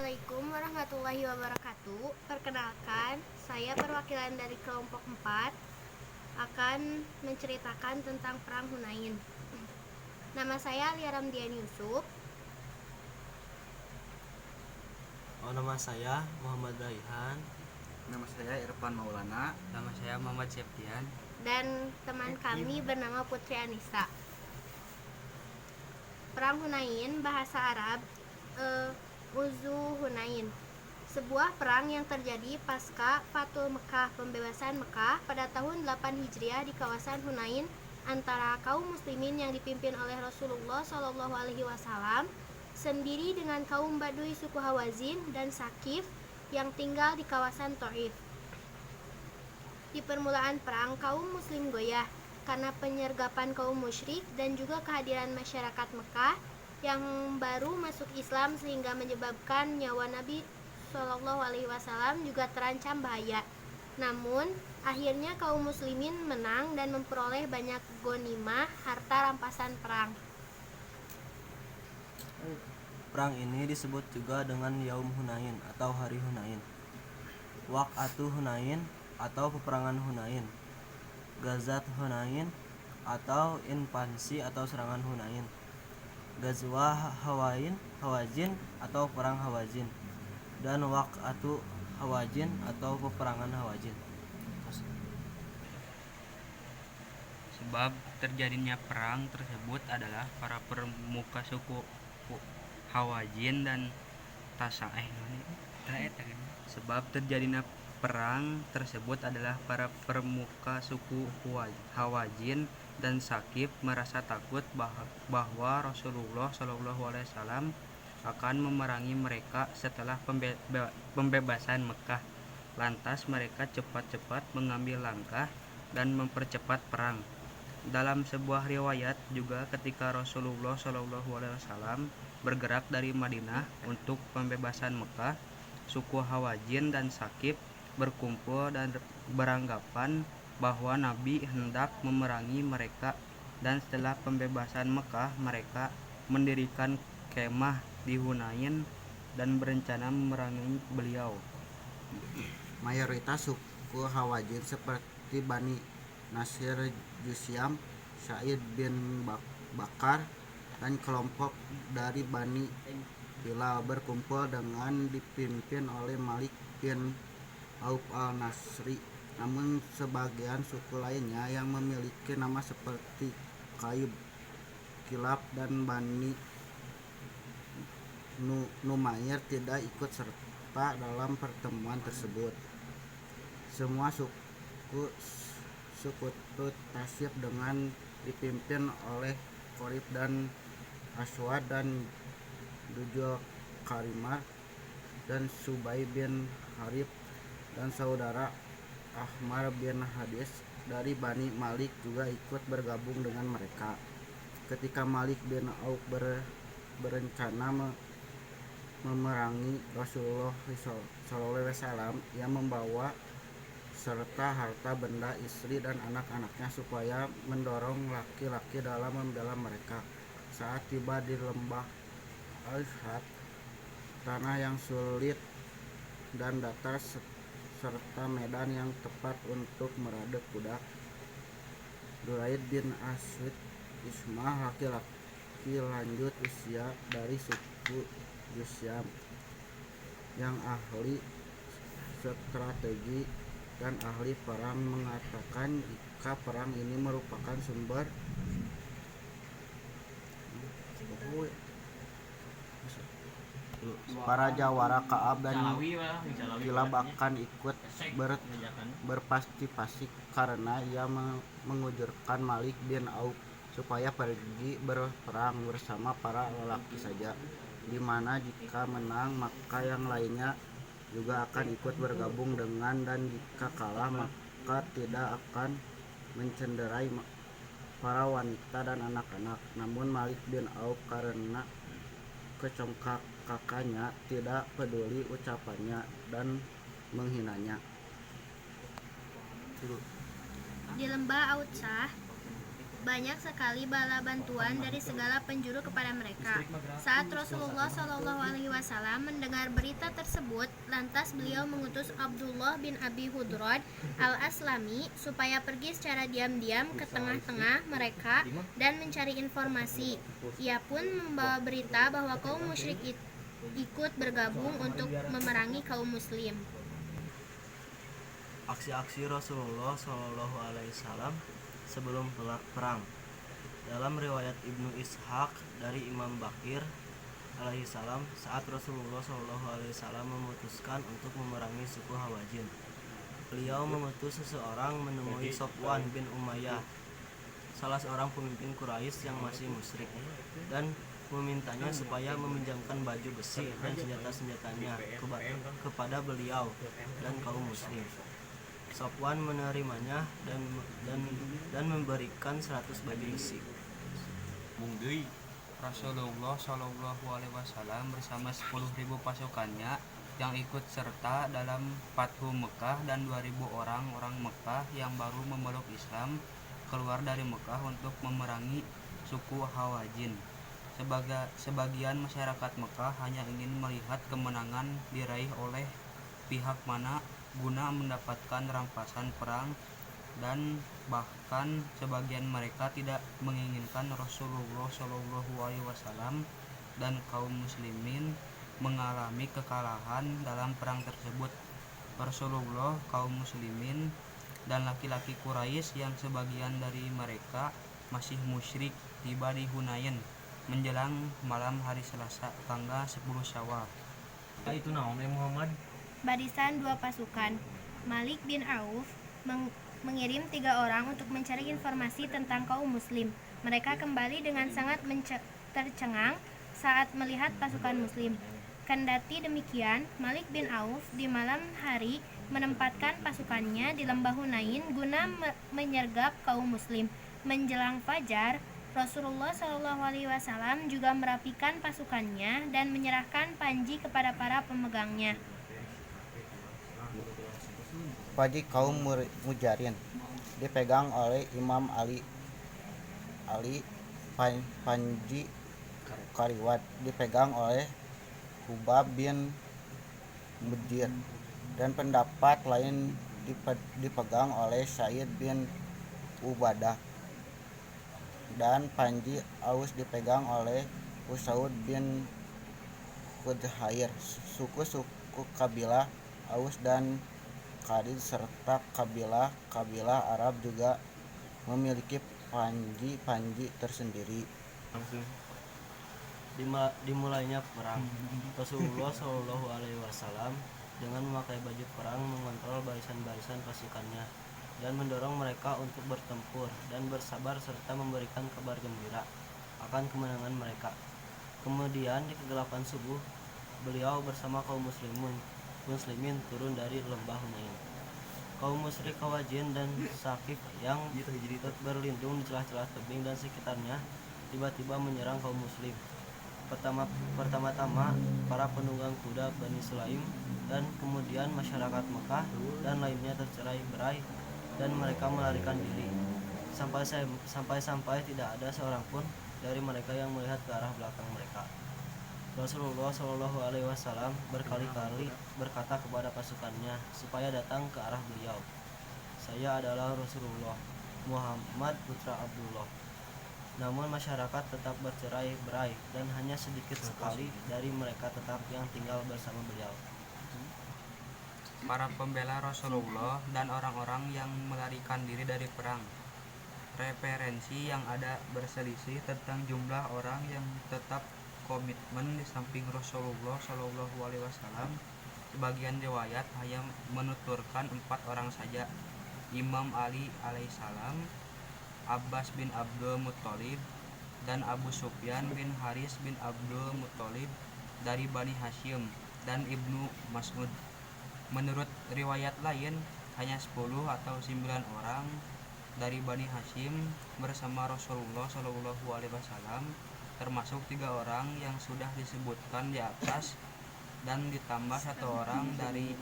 Assalamualaikum warahmatullahi wabarakatuh. Perkenalkan, saya perwakilan dari kelompok 4 akan menceritakan tentang Perang Hunain. Nama saya Lia Ramdian Yusuf. Nama saya Muhammad Raihan. Nama saya Irfan Maulana. Nama saya Muhammad Septian. Dan teman kami bernama Putri Anissa. Perang Hunain, bahasa Arab Uzu Hunain, sebuah perang yang terjadi pasca Fathul Mekah, pembebasan Mekah pada tahun 8 Hijriah di kawasan Hunain antara kaum muslimin yang dipimpin oleh Rasulullah SAW sendiri dengan kaum Baduy suku Hawazin dan Sakif yang tinggal di kawasan Thaif. Di permulaan perang, kaum muslim goyah karena penyergapan kaum musyrik dan juga kehadiran masyarakat Mekah yang baru masuk Islam, sehingga menyebabkan nyawa Nabi SAW juga terancam bahaya. Namun, akhirnya kaum muslimin menang dan memperoleh banyak ghanimah, harta rampasan perang. Perang ini disebut juga dengan Yaum Hunain atau Hari Hunain, Waqatu Hunain atau Peperangan Hunain, Gazat Hunain atau invasi atau serangan Hunain, Gazwah Hawazin atau Perang Hawazin, dan Waqatu Hawazin atau Peperangan Hawazin. Sebab terjadinya perang tersebut adalah para pemuka suku Hawazin dan Sebab terjadinya perang tersebut adalah para pemuka suku Hawazin dan Sakif merasa takut bahwa Rasulullah SAW akan memerangi mereka setelah pembebasan Mekah. Lantas mereka cepat-cepat mengambil langkah dan mempercepat perang. Dalam sebuah riwayat juga, ketika Rasulullah SAW bergerak dari Madinah untuk pembebasan Mekah, suku Hawazin dan Sakif berkumpul dan beranggapan bahwa Nabi hendak memerangi mereka, dan setelah pembebasan Mekah mereka mendirikan kemah di Hunain dan berencana memerangi beliau. Mayoritas suku Hawazin seperti Bani Nasir, Jusyam, Sa'id bin Bakar, dan kelompok dari Bani Hilal berkumpul dengan dipimpin oleh Malik bin Auf al-Nasri. Namun sebagian suku lainnya yang memiliki nama seperti Kaib, Kilab, dan Bani Numair tidak ikut serta dalam pertemuan tersebut. Semua sekutu Tasyib dengan dipimpin oleh Qorib dan Aswad dan Dujul Karimah dan Subay bin Harib dan saudara Ahmar bin Hadis dari Bani Malik juga ikut bergabung dengan mereka. Ketika Malik bin Auf berencana memerangi Rasulullah SAW, ia membawa serta harta benda, istri dan anak-anaknya supaya mendorong laki-laki dalam membela mereka. Saat tiba di lembah Al-Shad, tanah yang sulit dan datar serta medan yang tepat untuk meradek kuda, Duraid bin Aswid Ismah, laki-laki lanjut usia dari suku Jusyam yang ahli strategi dan ahli perang, mengatakan jika perang ini merupakan sumber para jawara Ka'ab dan Kilab akan ikut berpasti-pasti karena ia mengujurkan Malik bin Auf supaya pergi berperang bersama para lelaki saja, di mana jika menang maka yang lainnya juga akan ikut bergabung dengan, dan jika kalah maka tidak akan mencenderai para wanita dan anak-anak. Namun Malik bin Auf karena kecongkakannya tidak peduli ucapannya dan menghinanya. Di lembah Autsah, banyak sekali bala bantuan dari segala penjuru kepada mereka. Saat Rasulullah SAW mendengar berita tersebut, lantas beliau mengutus Abdullah bin Abi Hudrad al-Aslami supaya pergi secara diam-diam ke tengah-tengah mereka dan mencari informasi. Ia pun membawa berita bahwa kaum musyrik ikut bergabung untuk memerangi kaum muslim. Aksi-aksi Rasulullah SAW sebelum perang. Dalam riwayat Ibnu Ishaq dari Imam Bakir alaihissalam, saat Rasulullah SAW memutuskan untuk memerangi suku Hawazin, beliau mengutus seseorang menemui Sofwan bin Umayyah, salah seorang pemimpin Quraisy yang masih musyrik, dan memintanya supaya meminjamkan baju besi dan senjata-senjatanya kepada beliau dan kaum muslim. Sofwan menerimanya dan memberikan 100 baju besi. Rasulullah Shallallahu Alaihi Wasallam bersama 10.000 pasukannya yang ikut serta dalam Fathu Mekah dan 2.000 orang Mekah yang baru memeluk Islam keluar dari Mekah untuk memerangi suku Hawazin. Sebagian masyarakat Mekah hanya ingin melihat kemenangan diraih oleh pihak mana guna mendapatkan rampasan perang, dan bahkan sebagian mereka tidak menginginkan Rasulullah Shallallahu Alaihi Wasallam dan kaum muslimin mengalami kekalahan dalam perang tersebut. Rasulullah, kaum muslimin, dan laki-laki Quraisy yang sebagian dari mereka masih musyrik tiba di Hunain menjelang malam hari Selasa tanggal 10 Syawal. Itu naon Muhammad? Barisan dua pasukan. Malik bin Auf mengirim 3 orang untuk mencari informasi tentang kaum muslim. Mereka kembali dengan sangat tercengang saat melihat pasukan muslim. Kendati demikian, Malik bin Auf di malam hari menempatkan pasukannya di lembah Hunain guna menyergap kaum muslim. Menjelang fajar, Rasulullah SAW juga merapikan pasukannya dan menyerahkan panji kepada para pemegangnya. Panji kaum Mujarin dipegang oleh Imam Ali. Panji Kariwat dipegang oleh Hubab bin Mudir, dan pendapat lain dipegang oleh Said bin Ubadah, dan Panji Aus dipegang oleh Usaud bin Hudhair. Suku-suku kabilah Aus dan Khadij serta kabilah Arab juga memiliki panji tersendiri. Dimulainya perang. Rasulullah SAW dengan memakai baju perang mengontrol barisan-barisan pasukannya dan mendorong mereka untuk bertempur dan bersabar serta memberikan kabar gembira akan kemenangan mereka. Kemudian di kegelapan subuh, beliau bersama kaum muslimin turun dari lembah Hunain. Kaum musyrik Hawazin dan Sakif yang berlindung di celah-celah tebing dan sekitarnya tiba-tiba menyerang kaum muslim. Pertama-tama para penunggang kuda Bani Sulaim, dan kemudian masyarakat Mekah dan lainnya tercerai-berai dan mereka melarikan diri. Sampai tidak ada seorang pun dari mereka yang melihat ke arah belakang mereka. Rasulullah SAW berkali-kali berkata kepada pasukannya supaya datang ke arah beliau. Saya adalah Rasulullah, Muhammad putra Abdullah. Namun masyarakat tetap bercerai-berai dan hanya sedikit sekali dari mereka tetap yang tinggal bersama beliau. Para pembela Rasulullah dan orang-orang yang melarikan diri dari perang. Referensi yang ada berselisih tentang jumlah orang yang tetap komitmen di samping Rasulullah Shallallahu Alaihi Wasallam. Sebagian riwayat hanya menuturkan 4 orang saja: Imam Ali alaihissalam, Abbas bin Abdul Muttalib, dan Abu Sufyan bin Haris bin Abdul Muttalib dari Bani Hashim, dan Ibnu Mas'ud. Menurut riwayat lain, hanya 10 atau 9 orang dari Bani Hashim bersama Rasulullah Shallallahu Alaihi Wasallam, termasuk 3 orang yang sudah disebutkan di atas, dan ditambah 1 orang dari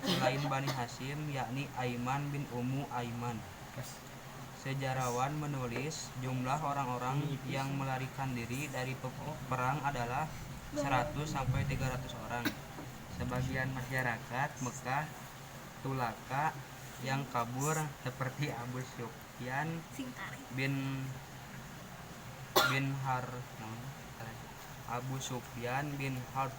selain Bani Hashim, yakni Aiman bin Ummu Aiman. Sejarawan menulis jumlah orang-orang yang melarikan diri dari perang adalah 100 sampai 300 orang. Sebagian masyarakat Mekah Tulaka yang kabur seperti bin Abu Sufyan bin Harb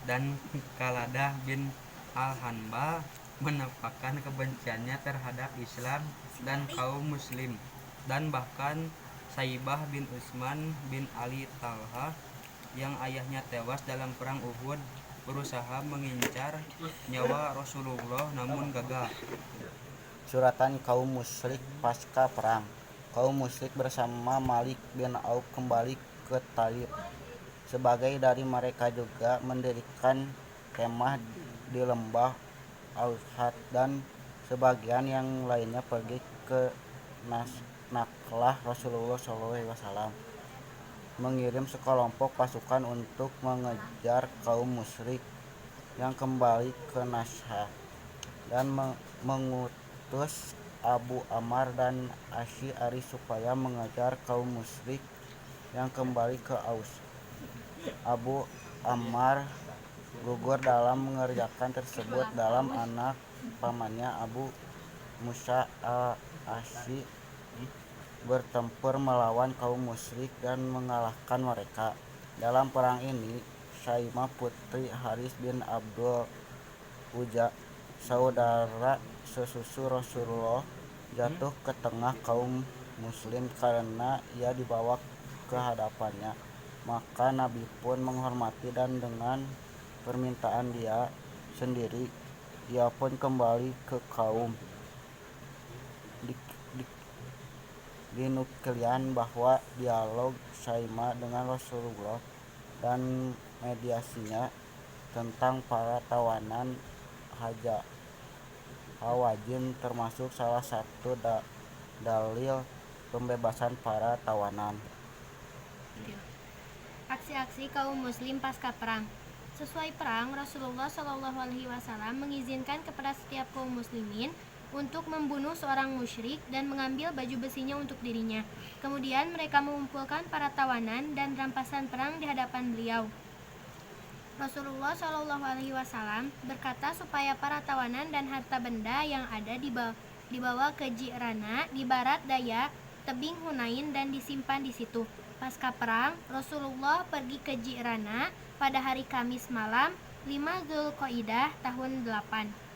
dan Kaladah bin Al-Hanbal menampakkan kebenciannya terhadap Islam dan kaum muslim, dan bahkan Saibah bin Utsman bin Ali Talha yang ayahnya tewas dalam perang Uhud berusaha mengincar nyawa Rasulullah namun gagal. Suratan kaum musyrik pasca perang. Kaum musyrik bersama Malik bin Auf kembali ke Taif. Sebagai dari mereka juga mendirikan kemah di lembah Al-Had, dan sebagian yang lainnya pergi ke Naklah. Rasulullah SAW mengirim sekelompok pasukan untuk mengejar kaum musyrik yang kembali ke Nasha dan mengutus Abu Ammar dan Asy'ari supaya mengejar kaum musyrik yang kembali ke Aus. Abu Ammar gugur dalam mengerjakan tersebut dalam anak pamannya Abu Musa al-Ash'i bertempur melawan kaum musyrik dan mengalahkan mereka. Dalam perang ini, Syaimah putri Haris bin Abdul Uja, saudara sesusu Rasulullah, jatuh ke tengah kaum muslim karena ia dibawa ke hadapannya. Maka Nabi pun menghormati, dan dengan permintaan dia sendiri, ia pun kembali ke kaum. Dinukilkan bahwa dialog Syaimah dengan Rasulullah dan mediasinya tentang para tawanan Hawazin termasuk salah satu dalil pembebasan para tawanan. Aksi-aksi kaum muslim pasca perang. Sesuai perang, Rasulullah SAW mengizinkan kepada setiap kaum muslimin untuk membunuh seorang musyrik dan mengambil baju besinya untuk dirinya. Kemudian mereka mengumpulkan para tawanan dan rampasan perang di hadapan beliau. Rasulullah SAW berkata supaya para tawanan dan harta benda yang ada dibawa ke Ji'rana di barat daya tebing Hunain dan disimpan di situ. Pasca perang, Rasulullah pergi ke Ji'rana pada hari Kamis malam 5 Dzulqa'dah tahun 8.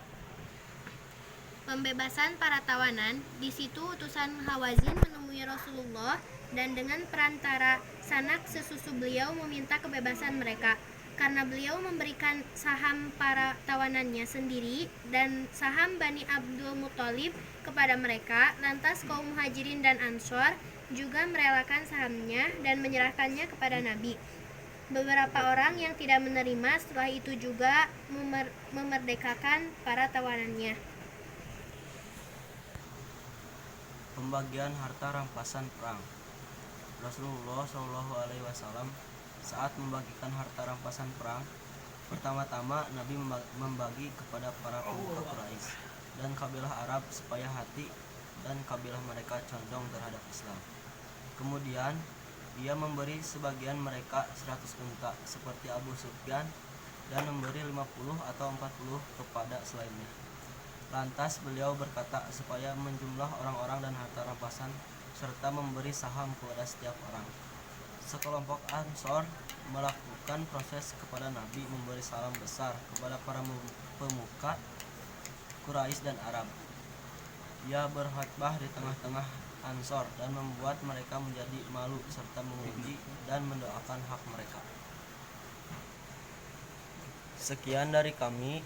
Pembebasan para tawanan. Di situ utusan Hawazin menemui Rasulullah dan dengan perantara sanak sesusu beliau meminta kebebasan mereka. Karena beliau memberikan saham para tawanannya sendiri dan saham Bani Abdul Muthalib kepada mereka, lantas kaum Muhajirin dan Ansor juga merelakan sahamnya dan menyerahkannya kepada Nabi. Beberapa orang yang tidak menerima setelah itu juga memerdekakan para tawanannya. Pembagian harta rampasan perang. Rasulullah SAW saat membagikan harta rampasan perang, pertama-tama Nabi membagi kepada para pemuka Quraisy dan kabilah Arab supaya hati dan kabilah mereka condong terhadap Islam. Kemudian ia memberi sebagian mereka 100 unta seperti Abu Sufyan dan memberi 50 atau 40 kepada selainnya. Lantas beliau berkata supaya menjumlah orang-orang dan harta rampasan serta memberi saham kepada setiap orang. Sekelompok Ansor melakukan proses kepada Nabi memberi salam besar kepada para pemuka Quraisy dan Arab. Ia berkhutbah di tengah-tengah Ansor dan membuat mereka menjadi malu serta memuji dan mendoakan hak mereka. Sekian dari kami,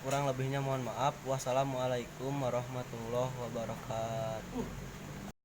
kurang lebihnya mohon maaf. Wassalamualaikum warahmatullahi wabarakatuh.